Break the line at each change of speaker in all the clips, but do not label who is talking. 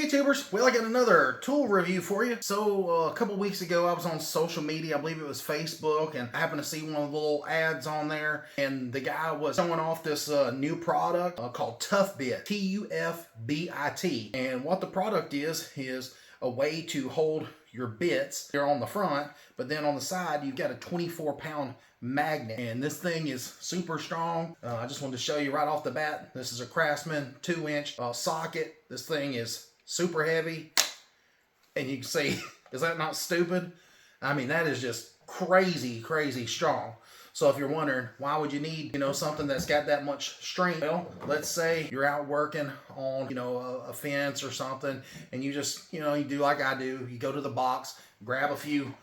YouTubers, well, I got another tool review for you. So a couple weeks ago I was on social media, I believe it was Facebook, and I happened to see one of the little ads on there, and the guy was showing off this new product called Tufbit, Tufbit. And what the product is a way to hold your bits. They're on the front, but then on the side you've got a 24-pound magnet, and this thing is super strong. I just wanted to show you right off the bat, this is a Craftsman 2-inch socket. This thing is super heavy, and you can see, is that not stupid? I mean, that is just crazy strong. So if you're wondering, why would you need, something that's got that much strength? Well, let's say you're out working on, a fence or something, and you just, you do like I do. You go to the box, grab a few,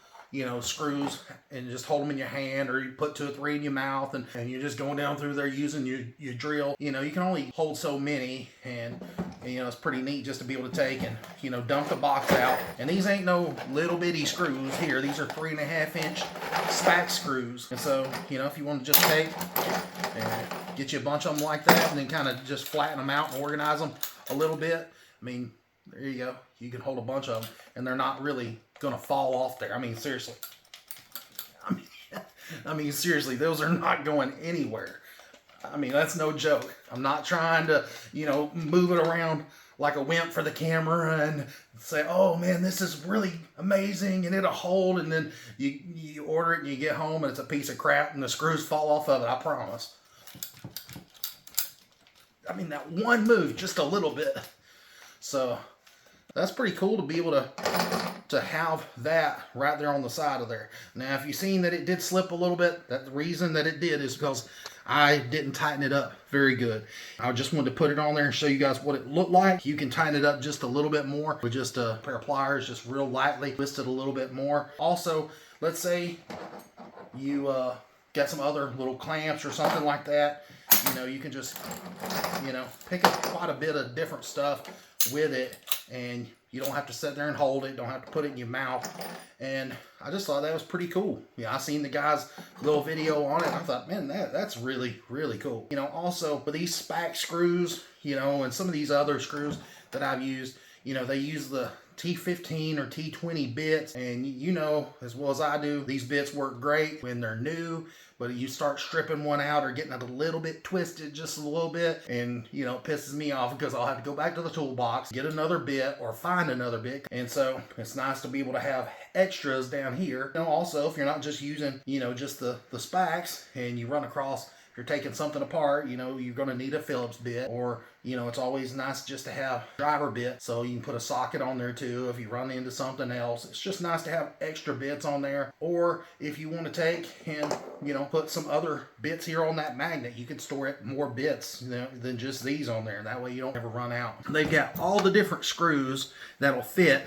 screws, and just hold them in your hand, or you put 2 or 3 in your mouth, and you're just going down through there using your drill. You can only hold so many, and it's pretty neat just to be able to take and, dump the box out. And these ain't no little bitty screws here. These are 3.5-inch spack screws. And so, if you want to just take and get you a bunch of them like that, and then kind of just flatten them out and organize them a little bit, I mean, there you go. You can hold a bunch of them, and they're not really gonna fall off there. I mean, seriously. I mean, seriously, those are not going anywhere. I mean, that's no joke. I'm not trying to, move it around like a wimp for the camera and say, oh man, this is really amazing and it'll hold, and then you order it and you get home and it's a piece of crap and the screws fall off of it, I promise. I mean, that one move, just a little bit. So that's pretty cool to be able to have that right there on the side of there. Now, if you've seen that it did slip a little bit, the reason that it did is because I didn't tighten it up very good. I just wanted to put it on there and show you guys what it looked like. You can tighten it up just a little bit more with just a pair of pliers, just real lightly, twist it a little bit more. Also, let's say you got some other little clamps or something like that. You can just, pick up quite a bit of different stuff with it, and you don't have to sit there and hold it, don't have to put it in your mouth. And I just thought that was pretty cool. I seen the guy's little video on it, and I thought, man, that's really cool. Also with these spack screws, and some of these other screws that I've used, they use the T15 or T20 bits, and as well as I do, these bits work great when they're new, but you start stripping one out or getting it a little bit twisted just a little bit, and it pisses me off because I'll have to go back to the toolbox, get another bit or find another bit. And so it's nice to be able to have extras down here. Also, if you're not just using just the spacks, and you run across, if you're taking something apart, you're going to need a Phillips bit, or it's always nice just to have driver bit, so you can put a socket on there too if you run into something else. It's just nice to have extra bits on there. Or if you want to take and put some other bits here on that magnet, you can store it more bits than just these on there, and that way you don't ever run out. They've got all the different screws that'll fit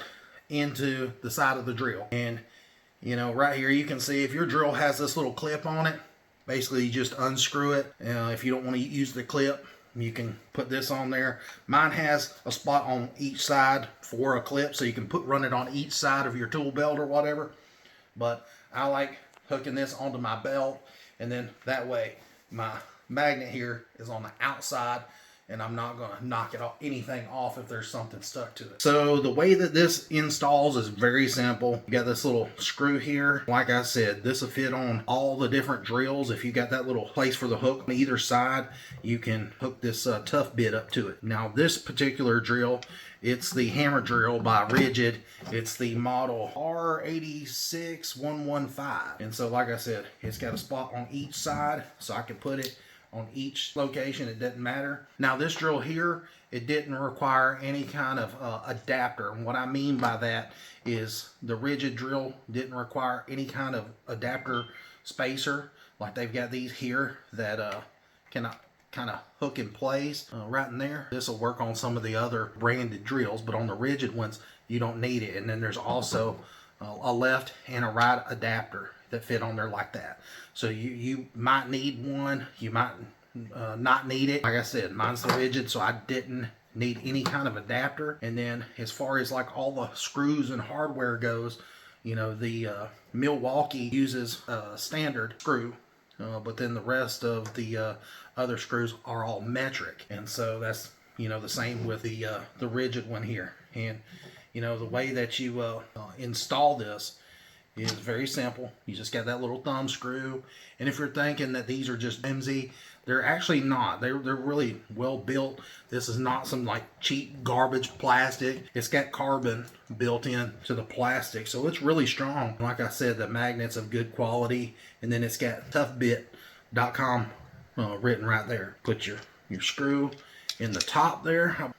into the side of the drill, and right here you can see if your drill has this little clip on it. Basically, you just unscrew it. If you don't want to use the clip, you can put this on there. Mine has a spot on each side for a clip, so you can run it on each side of your tool belt or whatever. But I like hooking this onto my belt, and then that way my magnet here is on the outside, and I'm not going to knock anything off if there's something stuck to it. So the way that this installs is very simple. You got this little screw here. Like I said, this will fit on all the different drills. If you got that little place for the hook on either side, you can hook this Tufbit up to it. Now this particular drill, it's the hammer drill by Rigid. It's the model R86115. And so like I said, it's got a spot on each side, so I can put it on each location. It doesn't matter. Now this drill here, it didn't require any kind of adapter. And what I mean by that is the Rigid drill didn't require any kind of adapter spacer. Like they've got these here that can kind of hook in place right in there. This will work on some of the other branded drills, but on the Rigid ones you don't need it. And then there's also a left and a right adapter that fit on there like that. So you might need one, you might not need it. Like I said, mine's the Rigid, so I didn't need any kind of adapter. And then as far as like all the screws and hardware goes, the Milwaukee uses a standard screw, but then the rest of the other screws are all metric, and so that's the same with the rigid one here. And the way that you install this is very simple. You just got that little thumb screw, and if you're thinking that these are just flimsy, they're actually not. They're really well built. This is not some like cheap garbage plastic. It's got carbon built in to the plastic, so it's really strong. Like I said, the magnets of good quality, and then it's got Tufbit.com written right there. Put your screw in the top there,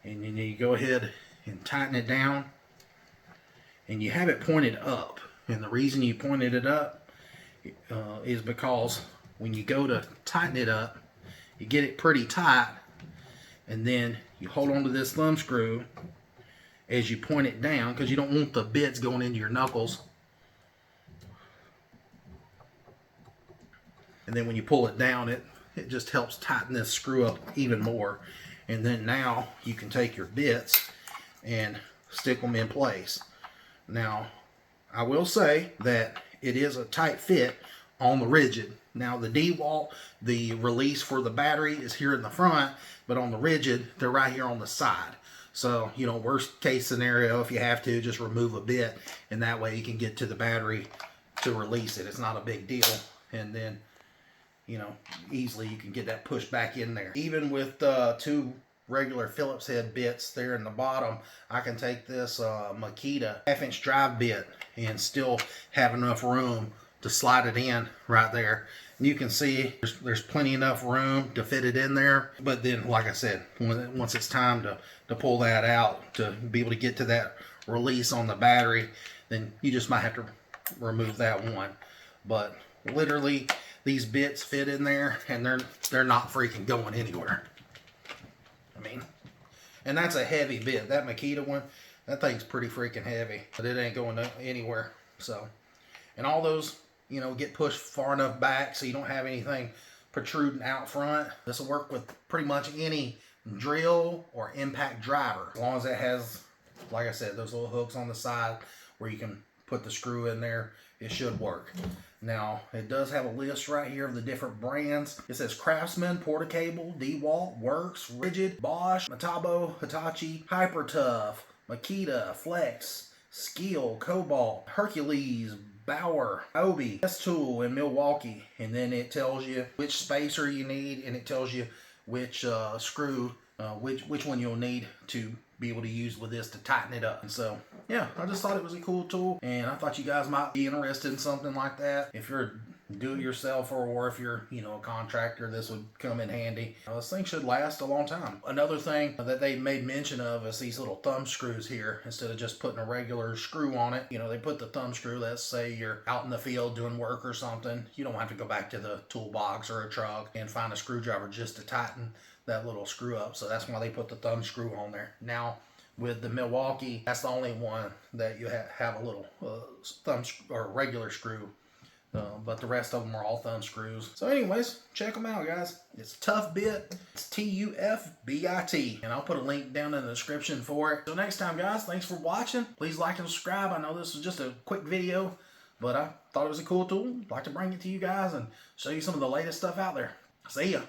and then you go ahead and tighten it down, and you have it pointed up. And the reason you pointed it up is because when you go to tighten it up, you get it pretty tight, and then you hold on to this thumb screw as you point it down, because you don't want the bits going into your knuckles. And then when you pull it down, it just helps tighten this screw up even more. And then now you can take your bits and stick them in place. Now, I will say that it is a tight fit on the rigid. Now, the DeWalt, the release for the battery is here in the front, but on the rigid, they're right here on the side. So, worst case scenario, if you have to, just remove a bit, and that way you can get to the battery to release it. It's not a big deal. And then, easily you can get that pushed back in there. Even with two regular Phillips head bits there in the bottom, I can take this Makita 1/2-inch drive bit and still have enough room to slide it in right there. And you can see there's plenty enough room to fit it in there. But then, like I said, once it's time to pull that out to be able to get to that release on the battery, then you just might have to remove that one. But literally, these bits fit in there, and they're not freaking going anywhere. And that's a heavy bit. That Makita one, that thing's pretty freaking heavy, but it ain't going anywhere. So, and all those, get pushed far enough back so you don't have anything protruding out front. This will work with pretty much any drill or impact driver, as long as it has, like I said, those little hooks on the side where you can put the screw in there. It should work. Now, it does have a list right here of the different brands. It says Craftsman, Portacable, DeWalt, Works, Rigid, Bosch, Metabo, Hitachi, Hypertough, Makita, Flex, Skil, Cobalt, Hercules, Bauer, Obi, S-Tool, and Milwaukee. And then it tells you which spacer you need, and it tells you which screw, which one you'll need to be able to use with this to tighten it up. And so, yeah, I just thought it was a cool tool, and I thought you guys might be interested in something like that. If you're a do-it-yourself, or if you're, a contractor, this would come in handy. This thing should last a long time. Another thing that they made mention of is these little thumb screws here. Instead of just putting a regular screw on it, they put the thumb screw. Let's say you're out in the field doing work or something. You don't have to go back to the toolbox or a truck and find a screwdriver just to tighten that little screw up. So that's why they put the thumb screw on there. Now, with the Milwaukee, that's the only one that you have a little thumb or regular screw, but the rest of them are all thumb screws. So anyways, check them out, guys. It's Tufbit. It's Tufbit, and I'll put a link down in the description for it. So next time, guys, thanks for watching. Please like and subscribe. I know this was just a quick video, but I thought it was a cool tool. I'd like to bring it to you guys and show you some of the latest stuff out there. See ya.